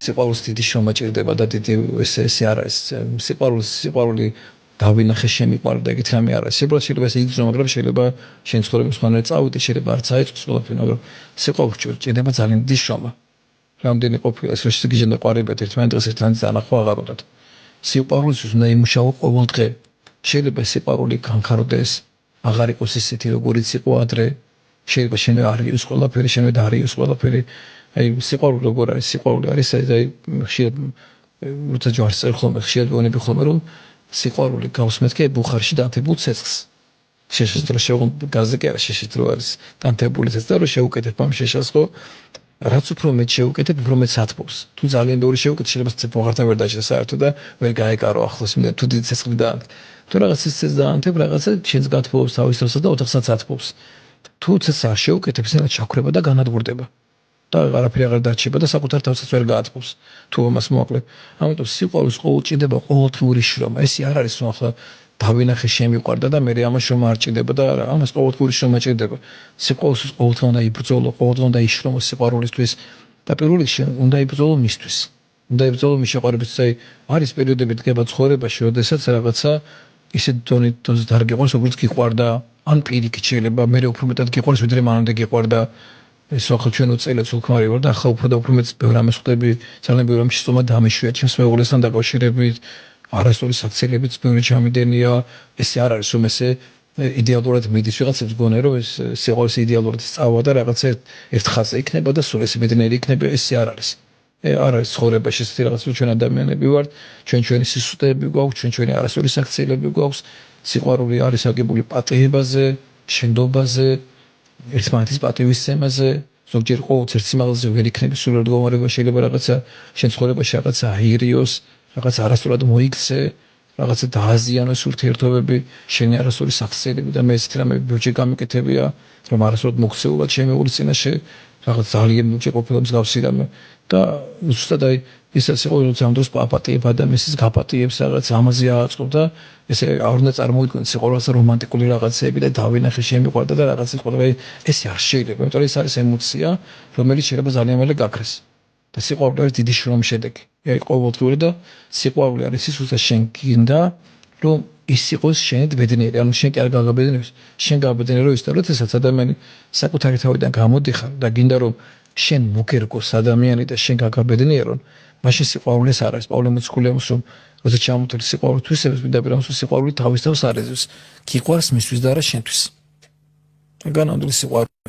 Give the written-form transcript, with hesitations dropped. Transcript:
სიყვარულს დიდი შრომა ჭირდება და დიდი ესე არ არის. სიყვარული დავინახე შემიყვარდა ეგეთ რამე არ არის. შეიძლება ესე იგრძნო, მაგრამ შეიძლება შენ ცხოვრების ხანე წავიდე, შეიძლება არც აიწყოს ყველაფერი, მაგრამ სიყვარულს ჭირდება ძალიან დიდი შრომა. რამდენი ყოფილა ეს შეგიჟდა ყვარებად ერთმანეთს ერთმანეთს ანახვა აღარ უნდათ. სიყვარულისთვის უნდა იმუშაო ყოველ დღე. შეიძლება სიყვარული განხარდეს, აღარ იყოს ისეთი როგორიც იყო ადრე. შეიძლება შენ არ იყოს ყველაფერი, შენ არ იყოს ყველაფერი. აი სიყვარული როგორ არის? სიყვარული არის აი ხშირად როცა ჯვარს წერ ხოლმე ხშირად ვონები ხოლმე რომ სიყვარული გავს მეთქე ბუხარში დანთებულ ცეცხლს. შეშეძლო გაზზე კი არა შეშეძლო არის დანთებული ცეცხლი და რომ შეუკეთებ ამ შეშას ხო რაც უფრო მეტ შეუკეთებ უფრო მეტ სათბობს. თუ ძალიან ბევრი შეუკეთე შეიძლება ბუხართან ვერ დაჭერა საერთოდ და ვერ გაეკარო ახლოს იმდენ თუ დიდი ცეცხლი დაანთ. თუ რაღაც ცეცხლს დაანთებ რაღაცა შენს გათბობს თავის დროსა და ოთახსაც ათბობს. თუ ცეცხლს არ შეუკეთებ ისინი ჩაქრება და განადგურდება. და არაფერი აღარ დარჩება და საკუთარ თავსაც ვერ გაათბობს თუ ამას მოაკლებ. ამიტომ სიყვარულს ყოველ ჭირდება ყოველდღიური შრომა. ესე არ არის რომ ახლა დავინახე შემიყვარდა და მე ამას შრომა არ ჭირდება და ამას ყოველდღიური შრომა ჭირდება. სიყვარულს ყოველდღე უნდა იბრძოლო, ყოველდღე უნდა იშრომო სიყვარულისთვის და პირველ რიგში უნდა იბრძოლო მისთვის. უნდა იბრძოლო მის შეყვარებისთვის. აი არის პერიოდები დგება ცხოვრებაში, როდესაც რაღაცა ისე დონით არ გიყვარს, როგორც გიყვარდა, ან პირიქით შეიძლება მე უფრო მეტად გიყვარს, ვიდრე მანამდე გიყვარდა. ეს ახლა ჩვენ უწელებს უკმარი ვარ და ახლა უფრო და უფრო მეც ბევრ ამას ხვდები ძალიან ბევრ ამის სტომა დამეშვია ჩემს მეუღლესთან დაკავშირებით არასწორი საქციელებით ბევრი ჩამიდენია ესე არ არის რომ ესე იდეალურად მიდის ვიღაცებს გონე რომ ეს სიყვარულის იდეალურად სწავა და რაღაცა ერთ ხაზზე იქნება და სულ ესე მეტნერი იქნება ესე არ არის არ არის ცხოვრებაში ესეთი რაღაც რომ ჩვენ ადამიანები ვართ ჩვენი სისუსტეები გვაქვს ჩვენი არასწორი საქციელები გვაქვს სიყვარული არის აგებული პატიებაზე შენდობაზე ერთმანეთის პატივისცემაზე ზოგჯერ ყოველთვის სიმაღლეზე ვერ იქნები სულიერ მდგომარეობა შეიძლება რაღაცა შენ ცხოვრებაში რაღაცა აირიოს რაღაც არასწორად მოიქცე რაღაცა დააზიანოს ურთიერთობები შენი არასწორი საქციელები და მე ესეთი რამები ბევრჯერ გამიკეთებია რომ არასწორად მოქცეულად შემეულის წინაშე რაღაც ძალიან მუჭი ყოფილა მსგავსი რამე და ზუსტად აი ისაც იყო რომ ამ დროს პატიებ ადამიანის გაპატიებს რაღაც ამაზე აწყობ და ესე არ უნდა წარმოიდგინოს სიყვარულს რომანტიკული რაღაცები და დავინახე შემიყვარდა და რაღაცა ყველა ესე არ შეიძლება იმიტომ რომ ეს არის ემოცია რომელიც შეიძლება ძალიან მალე გაქრეს და სიყვარული არის დიდი შრომის შედეგი აი ყოველდღიური და სიყვარული არის ის უცა შენ გინდა რომ ის იყოს შენით ბედნიერი ანუ შენ კი არ გაგაბედნიეროს შენ გაბედნიერი რომ ისწავლეთ ესაც ადამიანი საკუთარი თავიდან გამოდიხარ და გინდა რომ შენ მოგერგოს ადამიანი და შენ გაგაბედნიერონ მაშინ სიყვარულის არ არის პავლე მოციქულიამს რომ როცა ჩამოთვლი სიყვარული თვისებს მინდა რომ სიყვარული თავის თავს არ ეძებს გიყვარს მისთვის და არა შენთვის განამდული სიყვარული